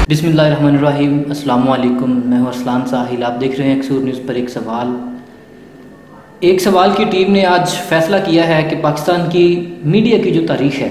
बिस्मिल्लाहिर्रहमानिर्रहीम। अस्सलामु अलैकुम। मैं हूं अरसलान साहिल। आप देख रहे हैं कसूर न्यूज़ पर एक सवाल की टीम ने आज फैसला किया है कि पाकिस्तान की मीडिया की जो तारीख़ है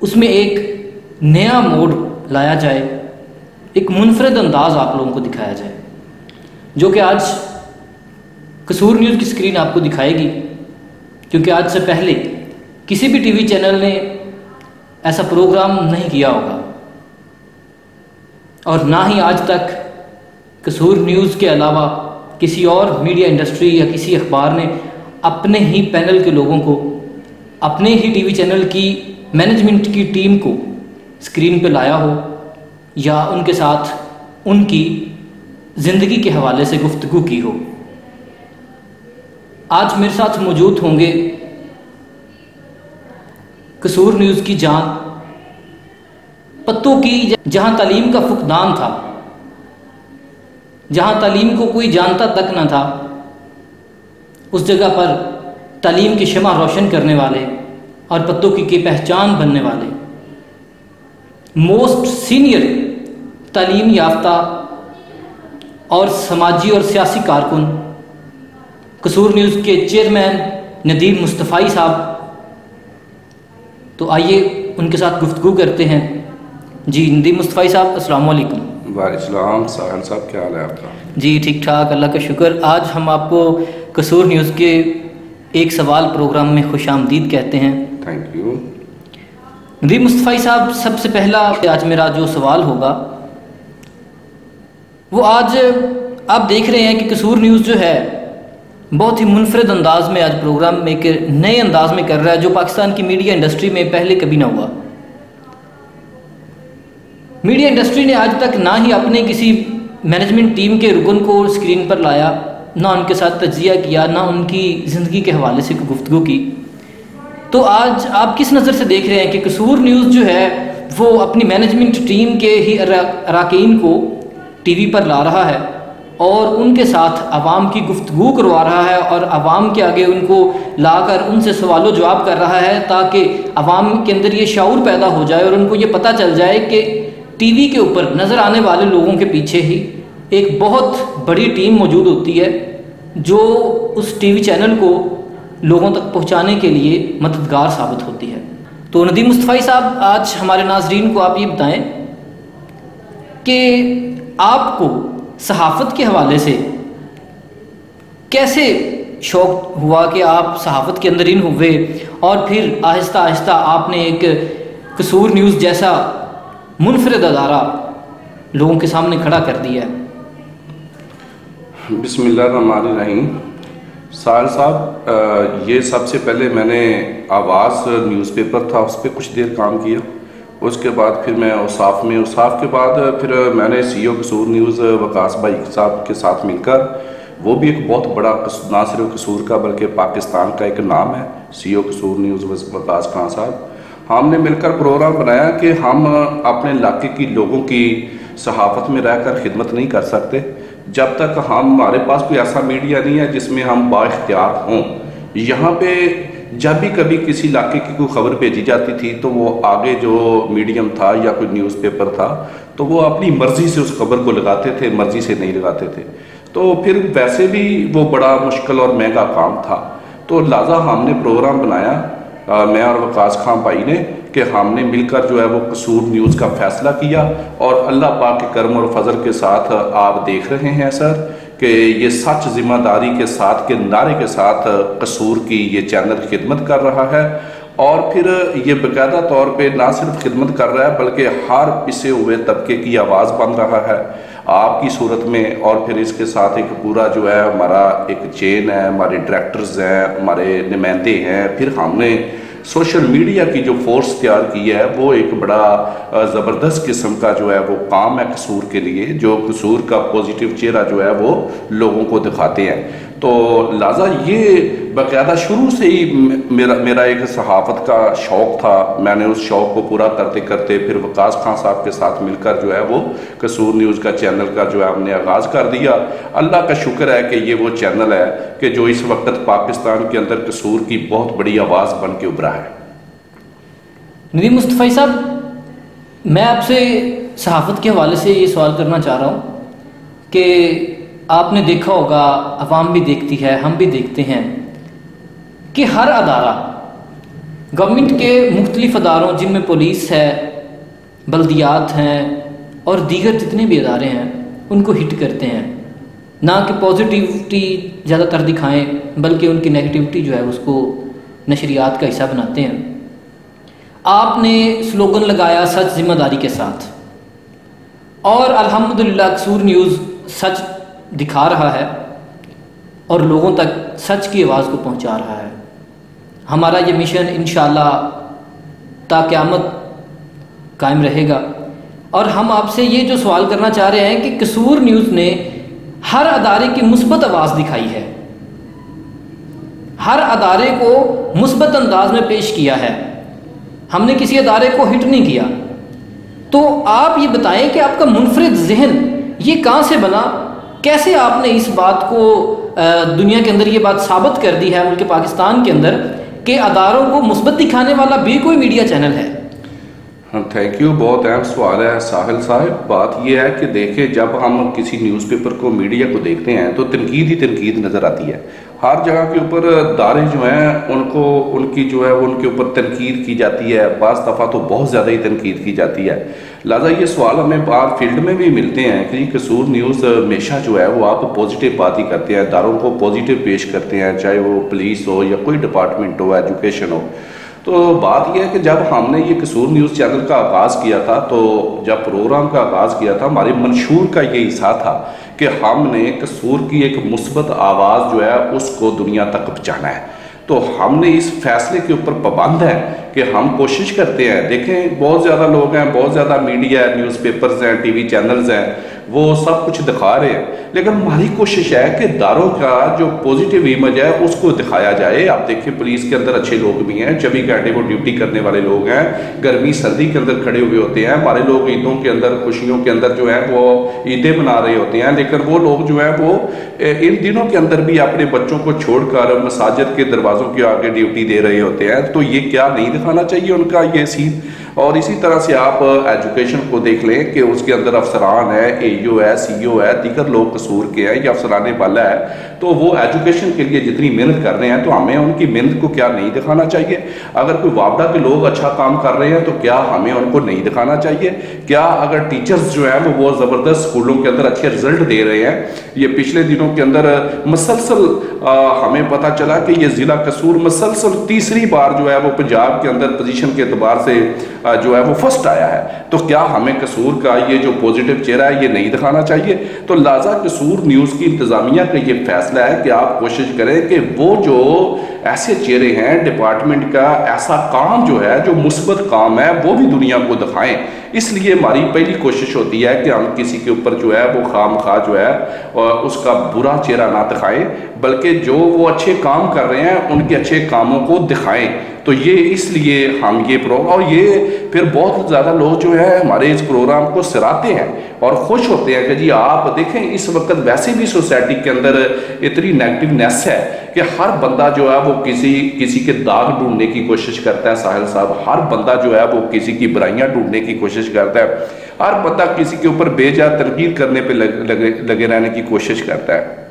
उसमें एक नया मोड़ लाया जाए, एक मुनफरद अंदाज़ आप लोगों को दिखाया जाए, जो कि आज कसूर न्यूज़ की स्क्रीन आपको दिखाएगी। क्योंकि आज से पहले किसी भी टीवी चैनल ने ऐसा प्रोग्राम नहीं किया होगा और ना ही आज तक कसूर न्यूज़ के अलावा किसी और मीडिया इंडस्ट्री या किसी अखबार ने अपने ही पैनल के लोगों को, अपने ही टीवी चैनल की मैनेजमेंट की टीम को स्क्रीन पर लाया हो या उनके साथ उनकी ज़िंदगी के हवाले से गुफ्तगू की हो। आज मेरे साथ मौजूद होंगे कसूर न्यूज़ की जान, पत्तों की, जहां तालीम का फुकदान था, जहां तालीम को कोई जानता तक न था, उस जगह पर तालीम की शमा रोशन करने वाले और पत्तों की पहचान बनने वाले मोस्ट सीनियर तालीम याफ्ता और समाजी और सियासी कारकुन कसूर न्यूज़ के चेयरमैन नदीम मुस्तफ़ाई साहब। तो आइए उनके साथ गुफ्तगू करते हैं। जी नदीम मुस्तफ़ाई साहब, अस्सलाम वालेकुम। वालेकुम साहिल साहब, क्या हाल है आपका? जी ठीक ठाक, अल्लाह का शुक्र। आज हम आपको कसूर न्यूज़ के एक सवाल प्रोग्राम में खुश आमदीद कहते हैं। Thank you. नदीम मुस्तफ़ाई साहब, सबसे पहला आज मेरा जो सवाल होगा वो आज आप देख रहे हैं कि कसूर न्यूज़ जो है बहुत ही मुनफरद अंदाज में आज प्रोग्राम में एक नए अंदाज में कर रहा है, जो पाकिस्तान की मीडिया इंडस्ट्री में पहले कभी ना हुआ। मीडिया इंडस्ट्री ने आज तक ना ही अपने किसी मैनेजमेंट टीम के रुकन को स्क्रीन पर लाया, ना उनके साथ तज्जिया किया, ना उनकी ज़िंदगी के हवाले से गुफ्तगू की। तो आज आप किस नज़र से देख रहे हैं कि कसूर न्यूज़ जो है वो अपनी मैनेजमेंट टीम के ही अरकान को टीवी पर ला रहा है और उनके साथ आवाम की गुफ्तगू करवा रहा है और आवाम के आगे उनको लाकर उनसे सवालों जवाब कर रहा है, ताकि आवाम के अंदर ये शऊर पैदा हो जाए और उनको ये पता चल जाए कि टीवी के ऊपर नज़र आने वाले लोगों के पीछे ही एक बहुत बड़ी टीम मौजूद होती है जो उस टीवी चैनल को लोगों तक पहुंचाने के लिए मददगार साबित होती है। तो नदीम मुस्तफ़ाई साहब, आज हमारे नाजरीन को आप ये बताएं कि आपको सहाफ़त के हवाले से कैसे शौक़ हुआ कि आप सहाफ़त के अंदर इन हुए और फिर आहिस्ता आहिस्ता आपने एक कसूर न्यूज़ जैसा मुनफरद अदारा लोगों के सामने खड़ा कर दिया है। बिस्मिल्लाहिर्रहमानिर्रहीम। साहिल साहब, ये सबसे पहले मैंने आवाज़ न्यूज़पेपर था उस पर कुछ देर काम किया, उसके बाद फिर मैं उसाफ़ में, उसाफ़ के बाद फिर मैंने CEO कसूर न्यूज़ वकास भाई साहब के साथ मिलकर, वो भी एक बहुत बड़ा ना सिर्फ कसूर का बल्कि पाकिस्तान का एक नाम है, CEO कसूर न्यूज़ वकास खान साहब, हमने मिलकर प्रोग्राम बनाया कि हम अपने इलाके की लोगों की सहाफ़त में रहकर खिदमत नहीं कर सकते जब तक हमारे पास कोई ऐसा मीडिया नहीं है जिसमें हम बाइख्तियार हों। यहाँ पे जब भी कभी किसी इलाके की कोई खबर भेजी जाती थी तो वो आगे जो मीडियम था या कोई न्यूज़पेपर था तो वो अपनी मर्ज़ी से उस खबर को लगाते थे, मर्ज़ी से नहीं लगाते थे। तो फिर वैसे भी वो बड़ा मुश्किल और महंगा काम था। तो लिहाजा हमने प्रोग्राम बनाया, मैं और वकास खान भाई ने, कि हमने मिलकर जो है वो कसूर न्यूज़ का फ़ैसला किया और अल्लाह पाक के करम और फजल के साथ आप देख रहे हैं सर कि ये सच ज़िम्मेदारी के साथ के नारे के साथ कसूर की ये चैनल खिदमत कर रहा है और फिर ये बाकायदा तौर पे ना सिर्फ खिदमत कर रहा है बल्कि हर पिसे हुए तबके की आवाज़ बन रहा है आपकी सूरत में। और फिर इसके साथ एक पूरा जो है हमारा एक चेन है, हमारे डायरेक्टर्स हैं, हमारे नुमाइंदे हैं, फिर हमने सोशल मीडिया की जो फोर्स तैयार की है वो एक बड़ा ज़बरदस्त किस्म का जो है वो काम है कसूर के लिए, जो कसूर का पॉजिटिव चेहरा जो है वो लोगों को दिखाते हैं। तो लिहाजा ये बाकायदा शुरू से ही मेरा एक सहाफ़त का शौक़ था। मैंने उस शौक़ को पूरा करते करते फिर वकास खान साहब के साथ मिलकर जो है वो कसूर न्यूज़ का चैनल का जो है हमने आगाज़ कर दिया। अल्लाह का शुक्र है कि ये वो चैनल है कि जो इस वक्त पाकिस्तान के अंदर कसूर की बहुत बड़ी आवाज़ बन के उभरा है। नदीम मुस्तफ़ाई साहब, मैं आपसे सहाफ़त के हवाले से ये सवाल करना चाह रहा हूँ कि आपने देखा होगा, अवाम भी देखती है, हम भी देखते हैं कि हर अदारा गवर्नमेंट के मुख्तलिफ अदारों जिनमें पुलिस है, बल्दियात हैं और दीगर जितने भी अदारे हैं उनको हिट करते हैं। ना कि पॉजिटिविटी ज़्यादातर दिखाएं बल्कि उनकी नेगेटिविटी जो है उसको नशरियात का हिस्सा बनाते हैं। आपने स्लोगन लगाया सच जिम्मेदारी के साथ, और अल्हम्दुलिल्लाह कसूर न्यूज़ सच दिखा रहा है और लोगों तक सच की आवाज़ को पहुंचा रहा है। हमारा ये मिशन इंशाअल्लाह ता क़यामत कायम रहेगा। और हम आपसे ये जो सवाल करना चाह रहे हैं कि कसूर न्यूज़ ने हर अदारे की मुस्बत आवाज़ दिखाई है, हर अदारे को मुस्बत अंदाज में पेश किया है, हमने किसी अदारे को हिट नहीं किया। तो आप ये बताएं कि आपका मुनफरिद जहन ये कहाँ से बना, कैसे आपने इस बात को दुनिया के अंदर ये बात साबित कर दी है, मुल्क पाकिस्तान के अंदर, कि अदारों को मुस्बत दिखाने वाला भी कोई मीडिया चैनल है। थैंक यू, बहुत अहम सवाल है साहिल साहब। बात यह है कि देखिए, जब हम किसी न्यूज़पेपर को, मीडिया को देखते हैं तो तनकीद ही तनकीद नज़र आती है। हर जगह के ऊपर दारे जो हैं उनको, उनकी जो है उनके ऊपर तनकीद की जाती है, बाज़ दफ़ा तो बहुत ज़्यादा ही तनकीद की जाती है। लिहाजा ये सवाल हमें बाहर फील्ड में भी मिलते हैं कि कसूर न्यूज़ हमेशा जो है वो आप पॉजिटिव बात ही करते हैं, दारों को पॉजिटिव पेश करते हैं, चाहे वो पुलिस हो या कोई डिपार्टमेंट हो, एजुकेशन हो। तो बात यह है कि जब हमने ये कसूर न्यूज़ चैनल का आगाज़ किया था, तो जब प्रोग्राम का आगाज़ किया था, हमारे मंशूर का ये हिस्सा था कि हमने कसूर की एक मुस्बत आवाज़ जो है उसको दुनिया तक पहुँचाना है। तो हमने इस फैसले के ऊपर पाबंद है कि हम कोशिश करते हैं। देखें, बहुत ज़्यादा लोग हैं, बहुत ज़्यादा मीडिया है, न्यूज़पेपर्स हैं, टीवी चैनल्स हैं, वो सब कुछ दिखा रहे हैं, लेकिन हमारी कोशिश है कि दारों का जो पॉजिटिव इमेज है उसको दिखाया जाए। आप देखिए, पुलिस के अंदर अच्छे लोग भी हैं, 24 घंटे वो ड्यूटी करने वाले लोग हैं, गर्मी सर्दी के अंदर खड़े हुए होते हैं। हमारे लोग ईदों के अंदर, खुशियों के अंदर जो है वो ईदें मना रहे होते हैं, लेकिन वो लोग जो है वो इन दिनों के अंदर भी अपने बच्चों को छोड़कर मसाजिद के दरवाज़ों के आगे ड्यूटी दे रहे होते हैं। तो ये क्या नहीं दिखाना चाहिए उनका ये सीन? और इसी तरह से आप एजुकेशन को देख लें कि उसके अंदर अफसरान है, AEO है, CO है, दीगर लोग कसूर के हैं या अफसराने वाला है, तो वो एजुकेशन के लिए जितनी मेहनत कर रहे हैं तो हमें उनकी मेहनत को क्या नहीं दिखाना चाहिए? अगर कोई वापडा के लोग अच्छा काम कर रहे हैं तो क्या हमें उनको नहीं दिखाना चाहिए? क्या अगर टीचर्स जो है वो बहुत ज़बरदस्त स्कूलों के अंदर अच्छे रिजल्ट दे रहे हैं, ये पिछले दिनों के अंदर मसलसल हमें पता चला कि ये ज़िला कसूर मसलसल तीसरी बार जो है वो पंजाब के अंदर पोजीशन के एतबार से जो है वो फर्स्ट आया है। तो क्या हमें कसूर का ये जो पॉजिटिव चेहरा है ये नहीं दिखाना चाहिए? तो लिहाजा कसूर न्यूज़ की इंतज़ामिया का ये फैसला है कि आप कोशिश करें कि वो जो ऐसे चेहरे हैं डिपार्टमेंट का, ऐसा काम जो है, जो मुस्बत काम है, वो भी दुनिया को दिखाएं। इसलिए हमारी पहली कोशिश होती है कि हम किसी के ऊपर जो है वो खामखा जो है उसका बुरा चेहरा ना दिखाएं, बल्कि जो वो अच्छे काम कर रहे हैं उनके अच्छे कामों को दिखाएं। तो ये इसलिए हम ये प्रोग्राम, और ये फिर बहुत ज़्यादा लोग जो है हमारे इस प्रोग्राम को सराहते हैं और खुश होते हैं कि जी आप देखें, इस वक्त वैसे भी सोसाइटी के अंदर इतनी नेगेटिवनेस है कि हर बंदा जो है वो किसी के दाग ढूंढने की कोशिश करता है। साहिल साहब, हर बंदा जो है वो किसी की बुराइयां ढूंढने की कोशिश करता है, हर बंदा किसी के ऊपर बेजा तनकीद करने पे लगे रहने की कोशिश करता है।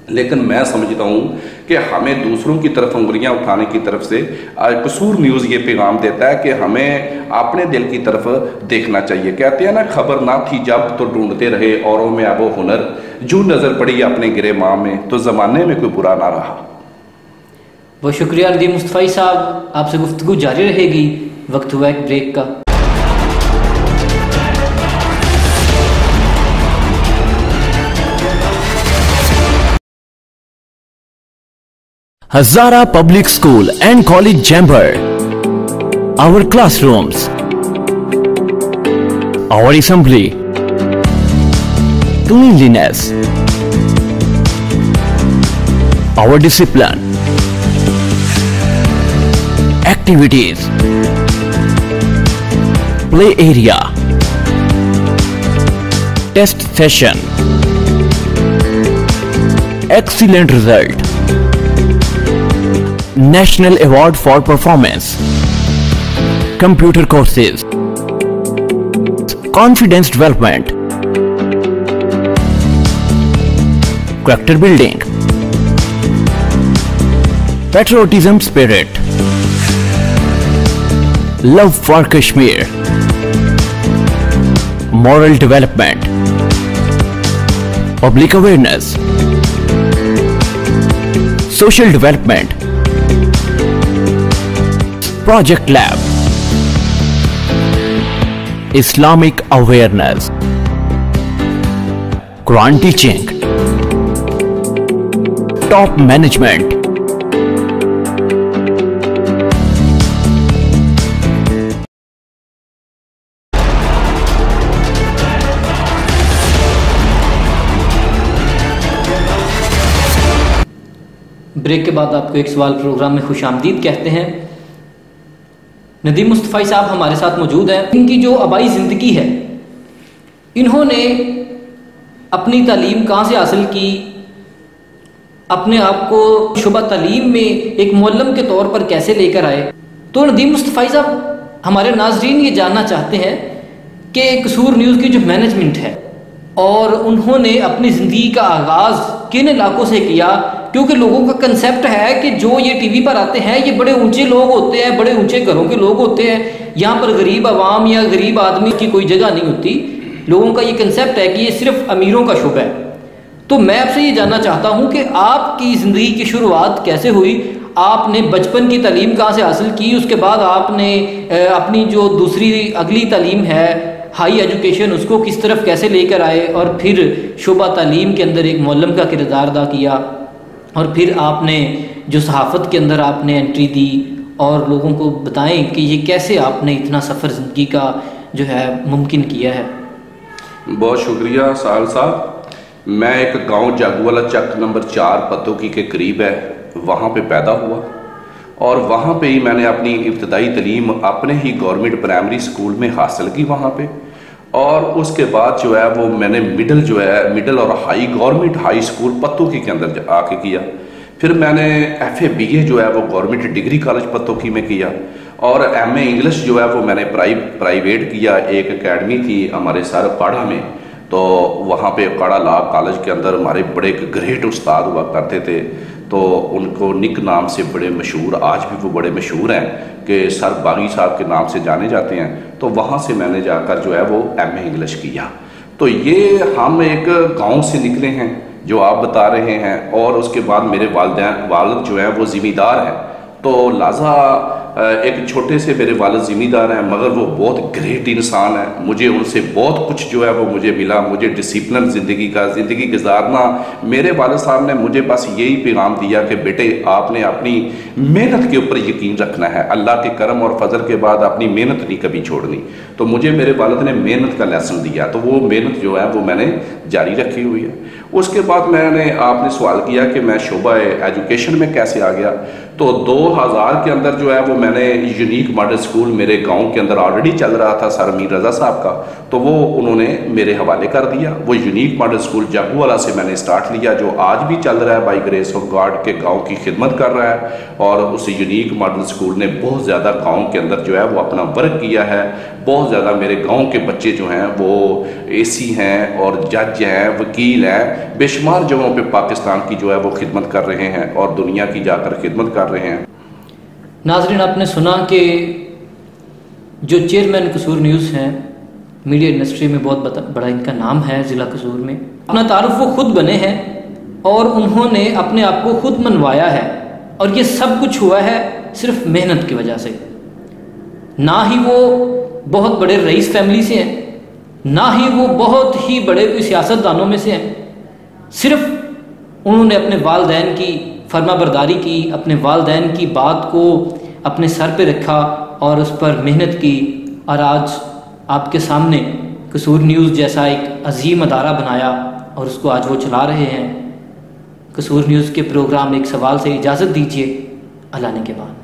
लेकिन मैं समझता हूँ कि हमें दूसरों की तरफ उंगलियां उठाने की तरफ से कसूर न्यूज़ ये पैगाम देता है कि हमें अपने दिल की तरफ देखना चाहिए। कहते हैं ना, खबर ना थी जब तो ढूंढते रहे औरों में अब वो हुनर, जो नज़र पड़ी अपने गिरे माँ में तो ज़माने में कोई बुरा ना रहा। बहुत शुक्रिया नदीम मुस्तफ़ी साहब, आपसे गुफ्तगू जारी रहेगी। वक्त हुआ एक ब्रेक का। Hazara Public School and College Jamber. Our classrooms, our assembly, cleanliness, our discipline, activities, play area, test session, excellent result, National Award for Performance, computer courses, confidence development, character building, patriotism spirit, love for Kashmir, moral development, public awareness, social development, project lab, Islamic awareness, Quran teaching, top management, break के बाद आपको एक सवाल programme में खुशामदीद कहते हैं। नदीम मुस्तफ़ाई साहब हमारे साथ मौजूद हैं। इनकी जो आबाई ज़िंदगी है, इन्होंने अपनी तालीम कहाँ से हासिल की, अपने आप को शुबा तालीम में एक मुअल्लिम के तौर पर कैसे लेकर आए। तो नदीम मुस्तफ़ाई साहब, हमारे नाज़रीन ये जानना चाहते हैं कि कसूर न्यूज़ की जो मैनेजमेंट है, और उन्होंने अपनी ज़िंदगी का आगाज़ किन इलाकों से किया, क्योंकि लोगों का कंसेप्ट है कि जो ये टीवी पर आते हैं ये बड़े ऊंचे लोग होते हैं, बड़े ऊंचे घरों के लोग होते हैं, यहाँ पर गरीब आवाम या गरीब आदमी की कोई जगह नहीं होती। लोगों का ये कंसेप्ट है कि ये सिर्फ अमीरों का शुबा है। तो मैं आपसे ये जानना चाहता हूँ कि आपकी ज़िंदगी की शुरुआत कैसे हुई, आपने बचपन की तालीम कहाँ से हासिल की, उसके बाद आपने अपनी जो दूसरी अगली तालीम है हाई एजुकेशन, उसको किस तरफ कैसे लेकर आए, और फिर शुबा तालीम के अंदर एक मुअल्लिम का किरदार अदा किया, और फिर आपने जो सहाफ़त के अंदर आपने एंट्री दी, और लोगों को बताएं कि ये कैसे आपने इतना सफ़र ज़िंदगी का जो है मुमकिन किया है। बहुत शुक्रिया साल साहब। मैं एक गांव जागूवाला चक नंबर 4 पतोकी के करीब है, वहाँ पे पैदा हुआ, और वहाँ पे ही मैंने अपनी इब्तदाई तालीम अपने ही गवर्नमेंट प्राइमरी स्कूल में हासिल की वहाँ पे। और उसके बाद जो है वो मैंने मिडिल और high government high school Pattoki के अंदर आके किया। फिर मैंने FA BA जो है वो गवर्नमेंट डिग्री कॉलेज पतोकी में किया, और MA इंग्लिश जो है वो मैंने प्राइवेट किया। एक एकेडमी थी हमारे सर काड़ा में, तो वहाँ पे काड़ा लॉ कॉलेज के अंदर हमारे बड़े ग्रेट उस्ताद हुआ करते थे, तो उनको निक नाम से बड़े मशहूर, आज भी वो बड़े मशहूर हैं कि सर बागी साहब के नाम से जाने जाते हैं। तो वहाँ से मैंने जाकर जो है वो MA इंग्लिश किया। तो ये हम एक गांव से निकले हैं जो आप बता रहे हैं, और उसके बाद मेरे वालिद जो है वो ज़िम्मेदार हैं। तो लिहाजा एक छोटे से मेरे वालिद ज़िम्मेदार हैं, मगर वो बहुत ग्रेट इंसान है। मुझे उनसे बहुत कुछ जो है वो मुझे मिला। मुझे डिसिप्लिन ज़िंदगी गुजारना, मेरे वालिद साहब ने मुझे बस यही पैगाम दिया कि बेटे आपने अपनी मेहनत के ऊपर यकीन रखना है, अल्लाह के करम और फजल के बाद अपनी मेहनत नहीं कभी छोड़नी। तो मुझे मेरे वालिद ने मेहनत का लेसन दिया, तो वो मेहनत जो है वो मैंने जारी रखी हुई है। उसके बाद आपने सवाल किया कि मैं शोबा एजुकेशन में कैसे आ गया। तो 2000 के अंदर जो है वो मैंने यूनिक मॉडल स्कूल मेरे गांव के अंदर ऑलरेडी चल रहा था सर अमीर रज़ा साहब का, तो वो उन्होंने मेरे हवाले कर दिया। वो यूनिक मॉडल स्कूल जागूवाला से मैंने स्टार्ट लिया, जो आज भी चल रहा है, बाई ग्रेस ऑफ गॉड के गांव की खिदमत कर रहा है। और उस यूनिक मॉडल स्कूल ने बहुत ज़्यादा गाँव के अंदर जो है वो अपना वर्क किया है। बहुत ज़्यादा मेरे गाँव के बच्चे जो हैं वो AC हैं और जज हैं, वकील हैं, बेशुमार जगहों पे पाकिस्तान की जो है वो खिदमत कर रहे हैं और दुनिया की जाकर खिदमत कर रहे हैं। नाज़रीन, आपने सुना कि जो चेयरमैन कसूर न्यूज़ हैं, मीडिया इंडस्ट्री में बहुत बड़ा इनका नाम है ज़िला कसूर में। अपना तारुफ वो खुद बने हैं और उन्होंने अपने आप को खुद मनवाया है, और ये सब कुछ हुआ है सिर्फ मेहनत की वजह से। ना ही वो बहुत बड़े रईस फैमिली से हैं, ना ही वो बहुत ही बड़े कोई सियासतदानों में से हैं। सिर्फ उन्होंने अपने वालिदैन की फर्माबरदारी की, अपने वालिदैन की बात को अपने सर पे रखा और उस पर मेहनत की, और आज आपके सामने कसूर न्यूज़ जैसा एक अजीम अदारा बनाया और उसको आज वो चला रहे हैं। कसूर न्यूज़ के प्रोग्राम एक सवाल से इजाज़त दीजिए, अल्लाह ने के बाद।